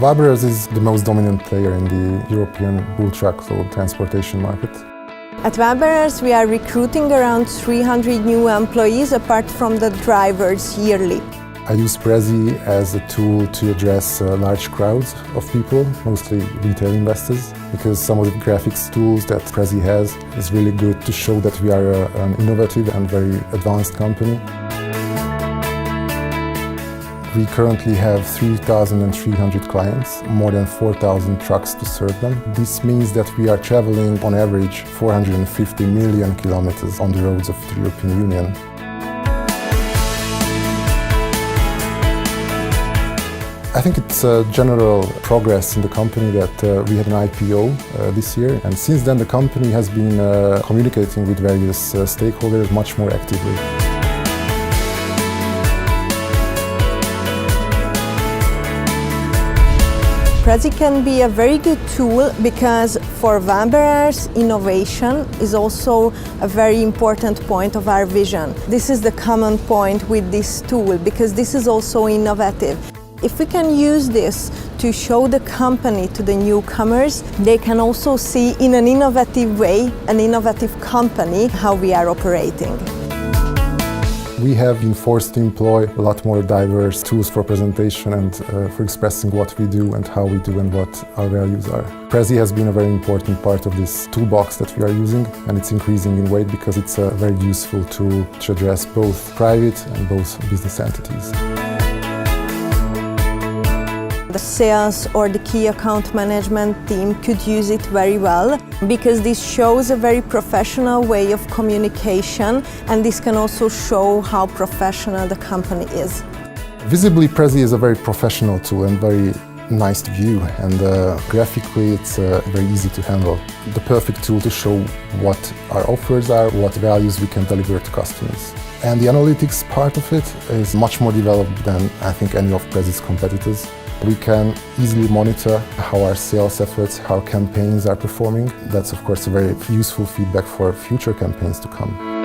Waberers is the most dominant player in the European bull truckload transportation market. At Waberers, we are recruiting around 300 new employees apart from the drivers yearly. I use Prezi as a tool to address large crowds of people, mostly retail investors, because some of the graphics tools that Prezi has is really good to show that we are an innovative and very advanced company. We currently have 3,300 clients, more than 4,000 trucks to serve them. This means that we are traveling on average 450 million kilometers on the roads of the European Union. I think it's a general progress in the company that we had an IPO this year, and since then the company has been communicating with various stakeholders much more actively. Prezi can be a very good tool because for Waberers, innovation is also a very important point of our vision. This is the common point with this tool because this is also innovative. If we can use this to show the company to the newcomers, they can also see in an innovative way, an innovative company, how we are operating. We have been forced to employ a lot more diverse tools for presentation and for expressing what we do and how we do and what our values are. Prezi has been a very important part of this toolbox that we are using, and it's increasing in weight because it's a very useful tool to address both private and both business entities. The sales or the key account management team could use it very well because this shows a very professional way of communication, and this can also show how professional the company is. Visibly, Prezi is a very professional tool and very nice to view, and graphically it's very easy to handle. The perfect tool to show what our offers are, what values we can deliver to customers. And the analytics part of it is much more developed than I think any of Prezi's competitors. We can easily monitor how our sales efforts, how campaigns are performing. That's of course a very useful feedback for future campaigns to come.